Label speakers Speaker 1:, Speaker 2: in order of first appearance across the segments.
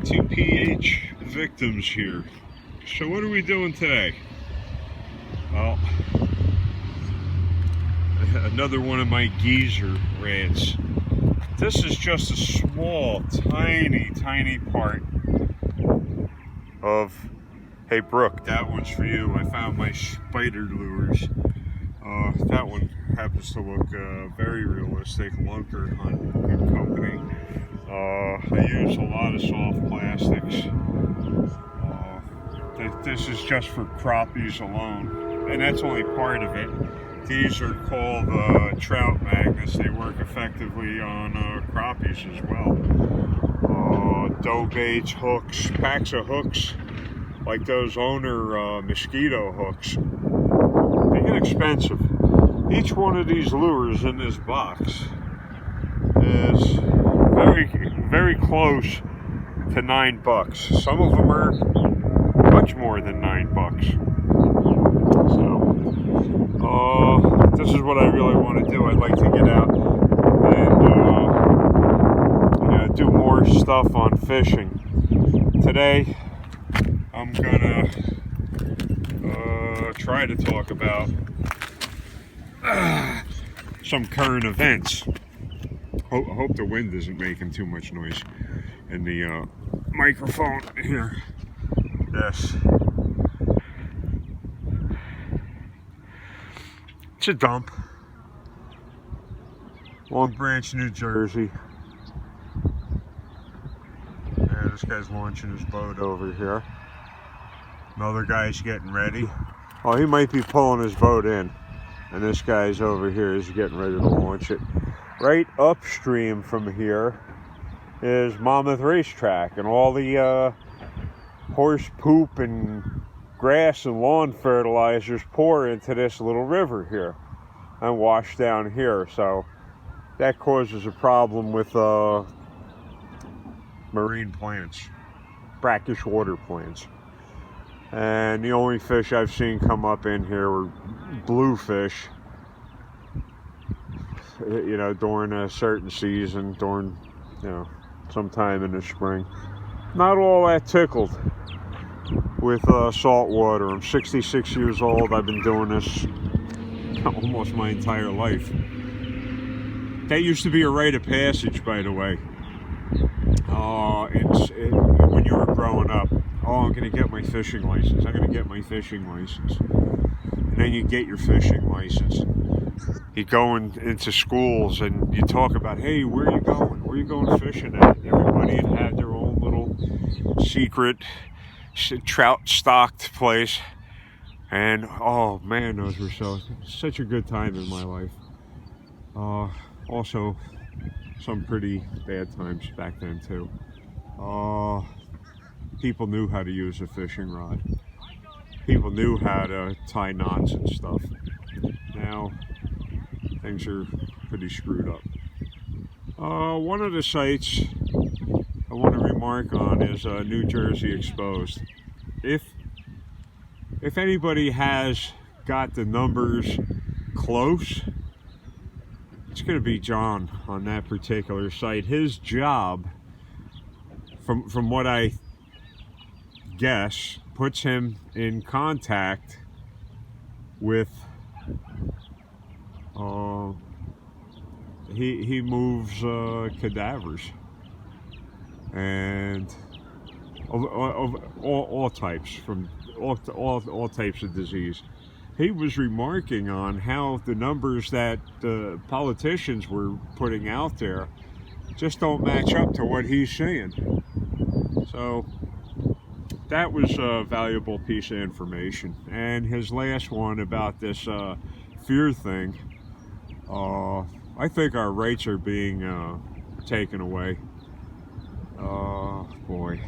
Speaker 1: Two PH victims here. So what are we doing today? Well, another one of my geezer rants. This is just a small, tiny part of, hey Brooke, that one's for you. I found my spider lures. That one happens to look very realistic. Lunker Hunt, good company. I use a lot of soft plastics. This is just for crappies alone, and that's only part of it. These are called trout magnets. They work effectively on crappies as well. Dough baits, hooks, packs of hooks, like those owner mosquito hooks. They get expensive. Each one of these lures in this box is very close to $9. Some of them are much more than $9. So, this is what I really want to do. I'd like to get out and do more stuff on fishing. Today, I'm gonna try to talk about some current events. I hope the wind isn't making too much noise in the microphone here. Yes. It's a dump. Long Branch, New Jersey. Yeah, this guy's launching his boat over here. Another guy's getting ready. Oh, he might be pulling his boat in. And this guy's over here is getting ready to launch it. Right upstream from here is Monmouth Racetrack, and all the horse poop and grass and lawn fertilizers pour into this little river here and wash down here. So that causes a problem with marine plants, brackish water plants. And the only fish I've seen come up in here were bluefish, during a certain season, during, sometime in the spring. Not all that tickled with salt water. I'm 66 years old. I've been doing this almost my entire life. That used to be a rite of passage, by the way. When you were growing up. Oh, I'm going to get my fishing license. I'm going to get my fishing license. And then you get your fishing license. You go into schools and you talk about, hey, where are you going? Where are you going fishing at? Everybody had their own little secret trout stocked place. And, oh, man, those were such a good time in my life. Also, some pretty bad times back then, too. People knew how to use a fishing rod. People knew how to tie knots and stuff. Now, things are pretty screwed up. One of the sites I want to remark on is New Jersey Exposed. If anybody has got the numbers close, it's going to be John on that particular site. His job, from what I guess, puts him in contact with he moves cadavers and of all types, from all types of disease. He was remarking on how the numbers that the politicians were putting out there just don't match up to what he's saying. So that was a valuable piece of information. And his last one about this fear thing, I think our rights are being taken away. Boy,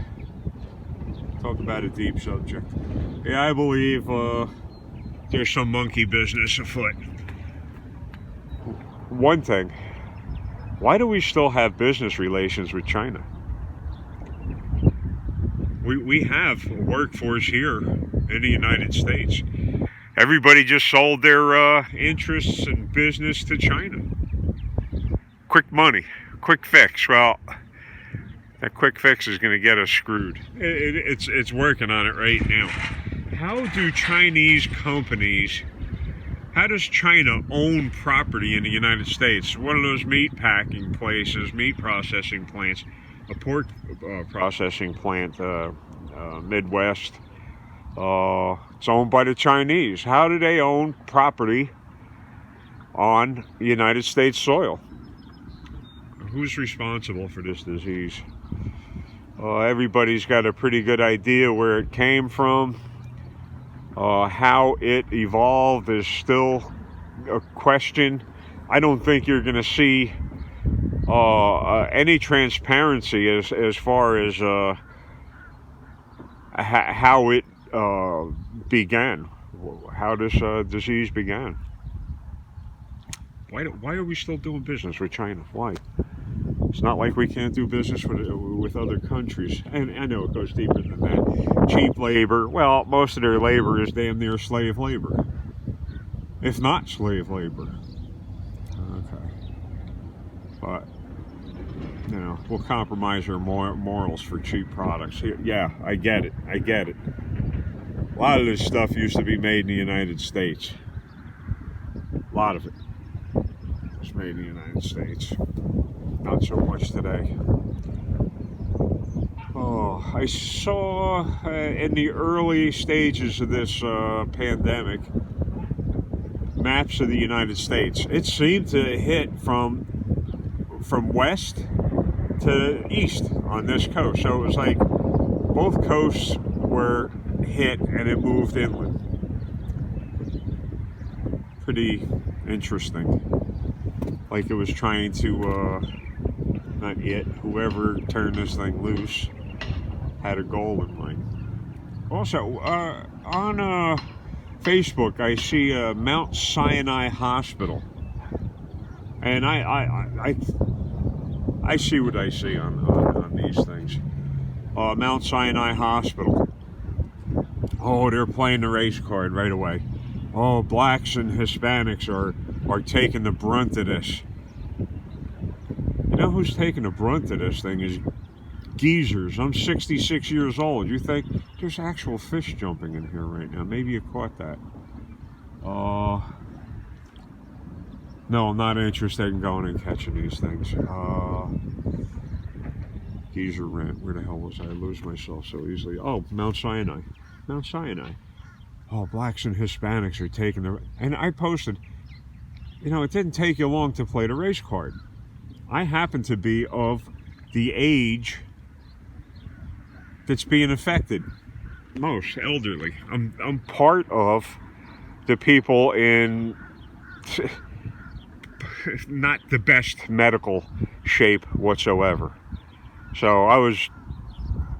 Speaker 1: talk about a deep subject. Yeah, I believe there's some monkey business afoot. One thing, why do we still have business relations with China? We have a workforce here in the United States. Everybody just sold their interests and business to China. Quick money, quick fix. Well, That quick fix is going to get us screwed. It's working on it right now. How do Chinese companies, how does China own property in the United States? One of those meat packing places, meat processing plants, a pork processing plant, Midwest, it's owned by the Chinese. How do they own property on United States soil? Who's responsible for this disease? Everybody's got a pretty good idea where it came from. How it evolved is still a question. I don't think you're going to see any transparency as far as how it began, how this disease began. Why are we still doing business with China? Why? It's not like we can't do business with other countries. And I know it goes deeper than that. Cheap labor. Well, most of their labor is damn near slave labor. If not slave labor. Okay. But, you know, we'll compromise our morals for cheap products. Yeah, I get it. I get it. A lot of this stuff used to be made in the United States. A lot of it was made in the United States. Not so much today. Oh, I saw in the early stages of this pandemic maps of the United States. It seemed to hit from west to east on this coast. So it was like both coasts were hit and it moved inland. Pretty interesting. Like it was trying to not yet, whoever turned this thing loose had a goal in mind. Also, on Facebook, I see Mount Sinai Hospital, and I see what I see on these things. Mount Sinai Hospital. Oh, they're playing the race card right away. Oh, blacks and Hispanics are taking the brunt of this. You know who's taking the brunt of this thing is geezers. I'm 66 years old. You think there's actual fish jumping in here right now? Maybe you caught that. No, I'm not interested in going and catching these things. Geezer rant. Where the hell was I? I lose myself so easily. Oh, Mount Sinai. Mount Sinai. Oh, blacks and Hispanics are taking the... And I posted, you know, it didn't take you long to play the race card. I happen to be of the age that's being affected most, elderly. I'm part of the people in not the best medical shape whatsoever. So I was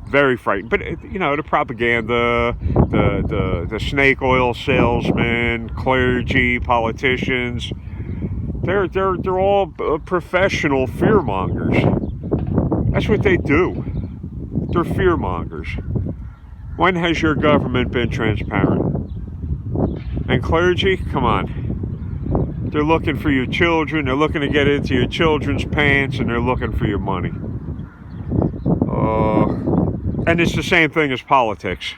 Speaker 1: very frightened. But you know, the propaganda, the snake oil salesmen, clergy, politicians, they're all professional fearmongers. That's what they do. They're fearmongers. When has your government been transparent? And clergy, come on. They're looking for your children. They're looking to get into your children's pants, and they're looking for your money. And it's the same thing as politics.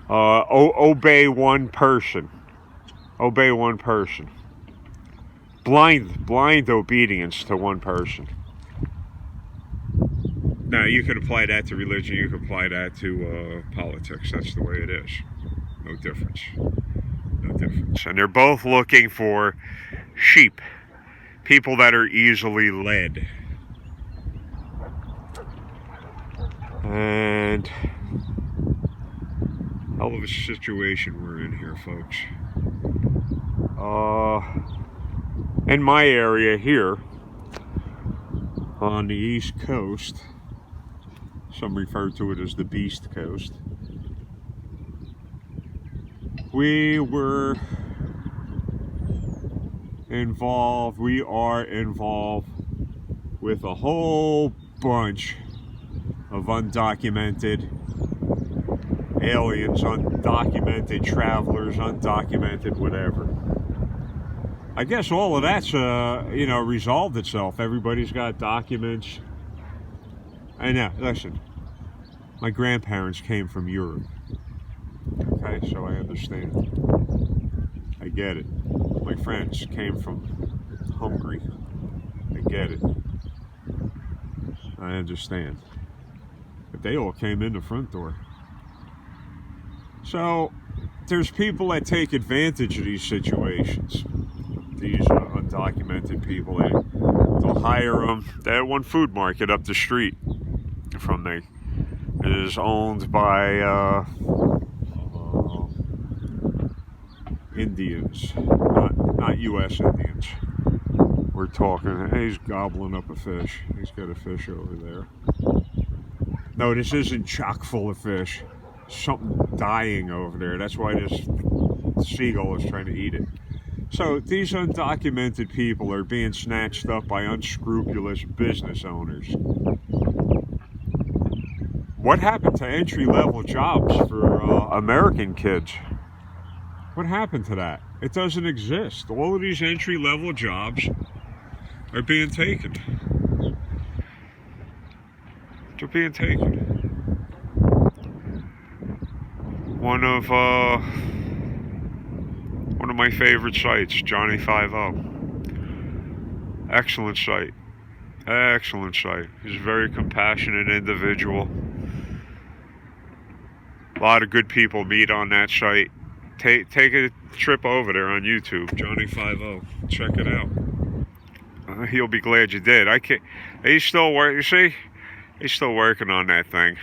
Speaker 1: Obey one person. Obey one person. Blind obedience to one person. Now, you could apply that to religion. You could apply that to politics. That's the way it is. No difference. No difference. And they're both looking for sheep. People that are easily led. And hell of a situation we're in here, folks. In my area here on the East Coast, some refer to it as the Beast Coast, we are involved with a whole bunch of undocumented aliens, undocumented travelers, undocumented whatever. I guess all of that's, resolved itself. Everybody's got documents. I know, listen, my grandparents came from Europe. Okay, so I understand. I get it. My friends came from Hungary. I get it. I understand. But they all came in the front door. So there's people that take advantage of these situations. These undocumented people, they'll hire them. They had one food market up the street from me. It is owned by Indians, not U.S. Indians. We're talking, hey, he's gobbling up a fish. He's got a fish over there. No, this isn't chock full of fish. Something dying over there. That's why this seagull is trying to eat it. So these undocumented people are being snatched up by unscrupulous business owners. What happened to entry-level jobs for American kids? What happened to that? It doesn't exist. All of these entry-level jobs are being taken. They're being taken. One of my favorite sites, Johnny 50. Excellent site. Excellent site. He's a very compassionate individual. A lot of good people meet on that site. Take a trip over there on YouTube, Johnny 50. Check it out. He'll be glad you did. He's still working. You see, he's still working on that thing.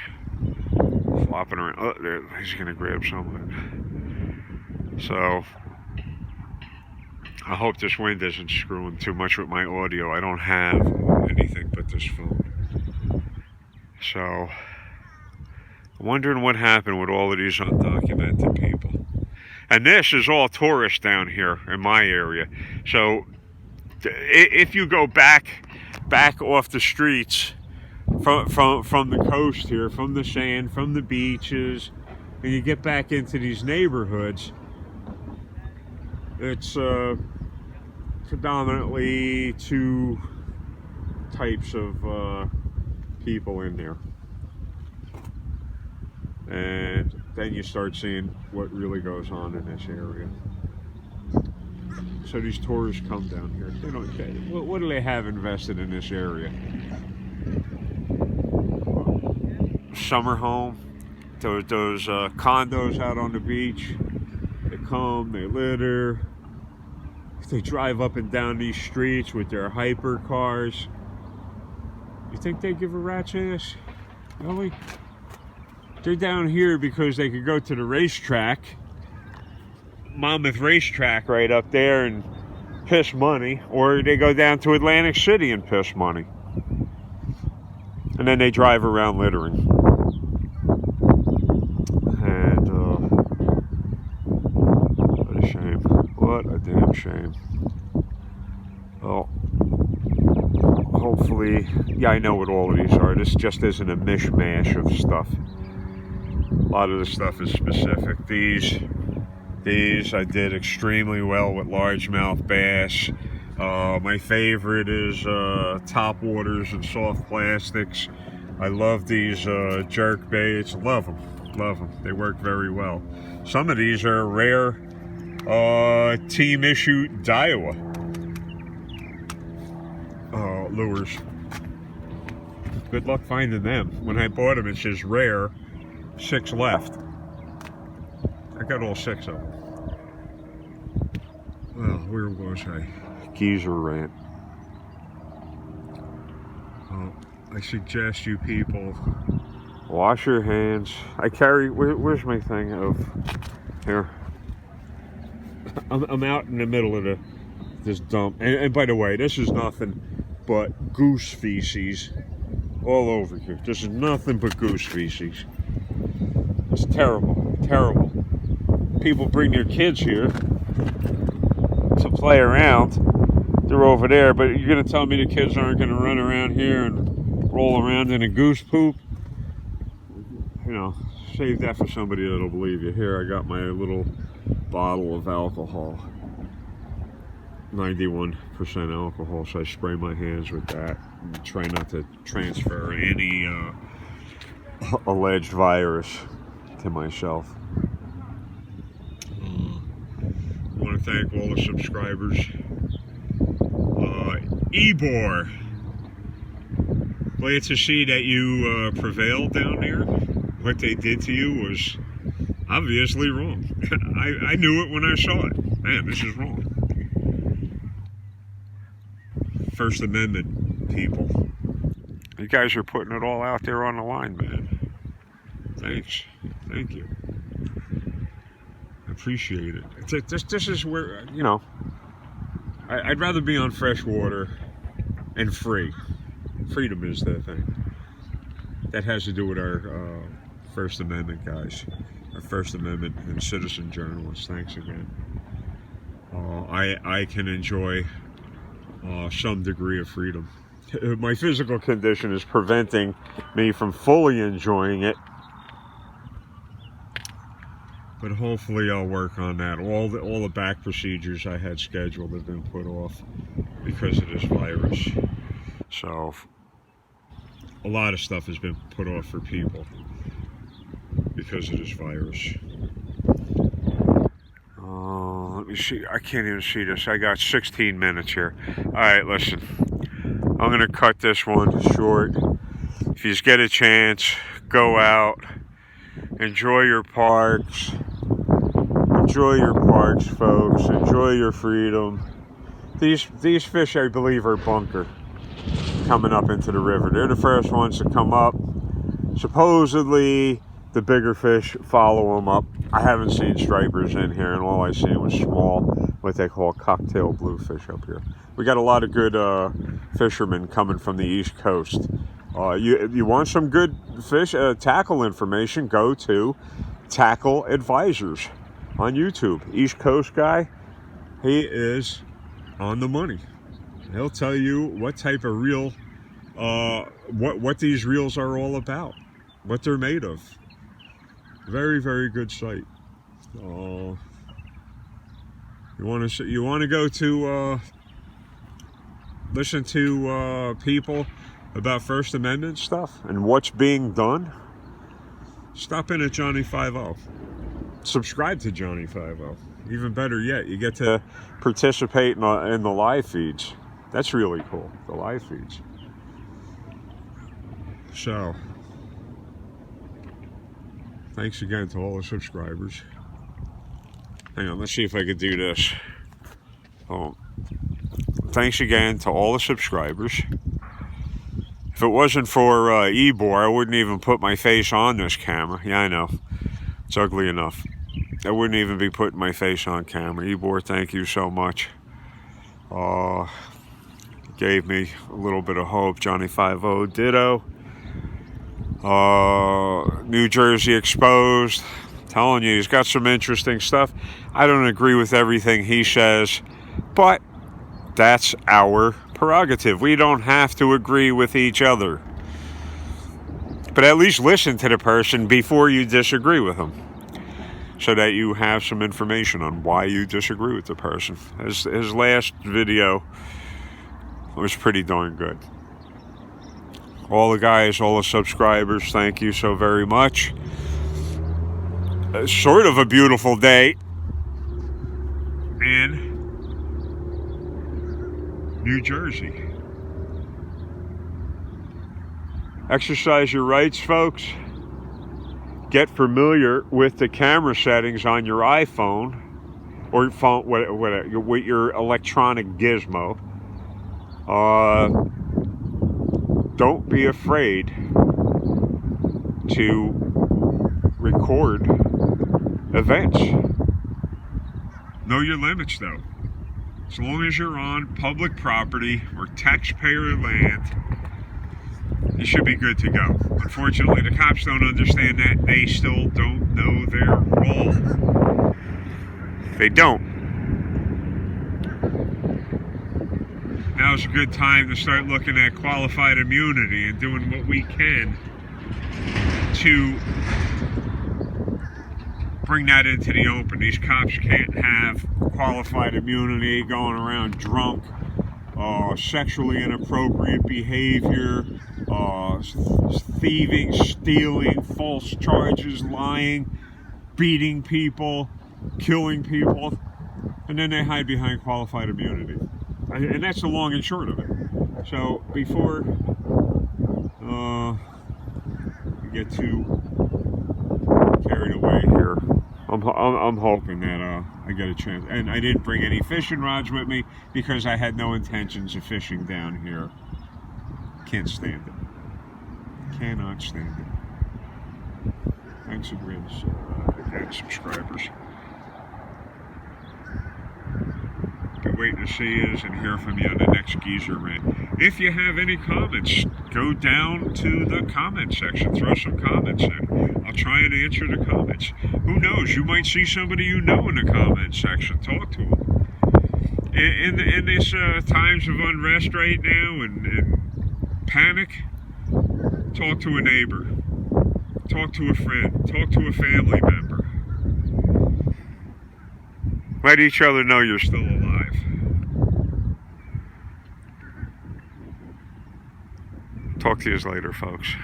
Speaker 1: Flopping around. Oh, there, he's gonna grab some of it. So I hope this wind isn't screwing too much with my audio. I don't have anything but this phone. So I'm wondering what happened with all of these undocumented people. And this is all tourists down here in my area. So if you go back off the streets from the coast here, from the sand, from the beaches, and you get back into these neighborhoods, it's predominantly two types of people in there. And then you start seeing what really goes on in this area. So these tourists come down here. They don't. What do they have invested in this area? Summer home. Those condos out on the beach. They come. They litter. They drive up and down these streets with their hyper cars. You think they give a rat's ass? Really? They're down here because they could go to the racetrack, Monmouth Racetrack right up there, and piss money, or they go down to Atlantic City and piss money. And then they drive around littering. And what a shame. What a damn shame. Well, hopefully, yeah, I know what all of these are. This just isn't a mishmash of stuff. A lot of the stuff is specific. These I did extremely well with largemouth bass. My favorite is top waters and soft plastics. I love these jerk baits. Love them. They work very well. Some of these are rare team issue Daiwa lures. Good luck finding them. When I bought them, it says rare. 6 left. I got all 6 of them. Well, where was I? Geezer rant. I suggest you people wash your hands. I carry. Where's my thing of here? I'm out in the middle of this dump. And by the way, this is nothing but goose feces all over here. This is nothing but goose feces. It's terrible, terrible. People bring their kids here to play around. They're over there, but you're going to tell me the kids aren't going to run around here and roll around in a goose poop? You know, save that for somebody that'll believe you. Here, I got my little bottle of alcohol. 91% alcohol, so I spray my hands with that and try not to transfer any alleged virus to myself. I want to thank all the subscribers. Ebor, glad to see that you prevailed down there. What they did to you was obviously wrong. I knew it when I saw it. Man, this is wrong. First Amendment people. You guys are putting it all out there on the line, man. Thanks. Thank you. I appreciate it. This is where, you know, I'd rather be on fresh water and free. Freedom is the thing. That has to do with our First Amendment guys. Our First Amendment and citizen journalists. Thanks again. I can enjoy some degree of freedom. My physical condition is preventing me from fully enjoying it. But hopefully I'll work on that. All the back procedures I had scheduled have been put off because of this virus. So a lot of stuff has been put off for people because of this virus. Let me see. I can't even see this. I got 16 minutes here. All right, listen. I'm going to cut this one short. If you get a chance, go out. Enjoy your parks. Enjoy your parks, folks. Enjoy your freedom. These fish, I believe, are bunker coming up into the river. They're the first ones to come up. Supposedly, the bigger fish follow them up. I haven't seen stripers in here, and all I seen was small, what they call cocktail bluefish up here. We got a lot of good fishermen coming from the East Coast. You want some good fish tackle information, go to Tackle Advisors on YouTube. East Coast guy, he is on the money. He'll tell you what type of reel, what these reels are all about, what they're made of. Very, very good site. You want to go to listen to people about First Amendment stuff and what's being done? Stop in at Johnny 5-0. Subscribe to Johnny 5-0. Even better yet, you get to participate in the live feeds. That's really cool, the live feeds. So, thanks again to all the subscribers. Hang on, let's see if I could do this. Thanks again to all the subscribers. If it wasn't for Ebor, I wouldn't even put my face on this camera. Yeah, I know. It's ugly enough. I wouldn't even be putting my face on camera. Ebor, thank you so much. Gave me a little bit of hope. Johnny 5-0, ditto. New Jersey Exposed. Telling you, he's got some interesting stuff. I don't agree with everything he says, but that's our prerogative. We don't have to agree with each other. But at least listen to the person before you disagree with them, so that you have some information on why you disagree with the person. His last video was pretty darn good. All the guys, all the subscribers, thank you so very much. Sort of a beautiful day in New Jersey. Exercise your rights, folks. Get familiar with the camera settings on your iPhone or phone, with your electronic gizmo. Don't be afraid to record events. Know your limits, though. As long as you're on public property or taxpayer land, you should be good to go. Unfortunately, the cops don't understand that. They still don't know their role. They don't. Now's a good time to start looking at qualified immunity and doing what we can to bring that into the open. These cops can't have qualified immunity, going around drunk, sexually inappropriate behavior, thieving, stealing, false charges, lying, beating people, killing people, and then they hide behind qualified immunity. And that's the long and short of it. So before we get too carried away here, I'm hoping that I get a chance. And I didn't bring any fishing rods with me because I had no intentions of fishing down here. Can't stand it. Cannot stand it. Thanks again, subscribers. Be waiting to see you and hear from you on the next Geezer Rant. If you have any comments, go down to the comment section. Throw some comments in. I'll try and answer the comments. Who knows? You might see somebody you know in the comment section. Talk to them. In this times of unrest right now and panic, talk to a neighbor. Talk to a friend. Talk to a family member. Let each other know you're still alive. Talk to you later, folks.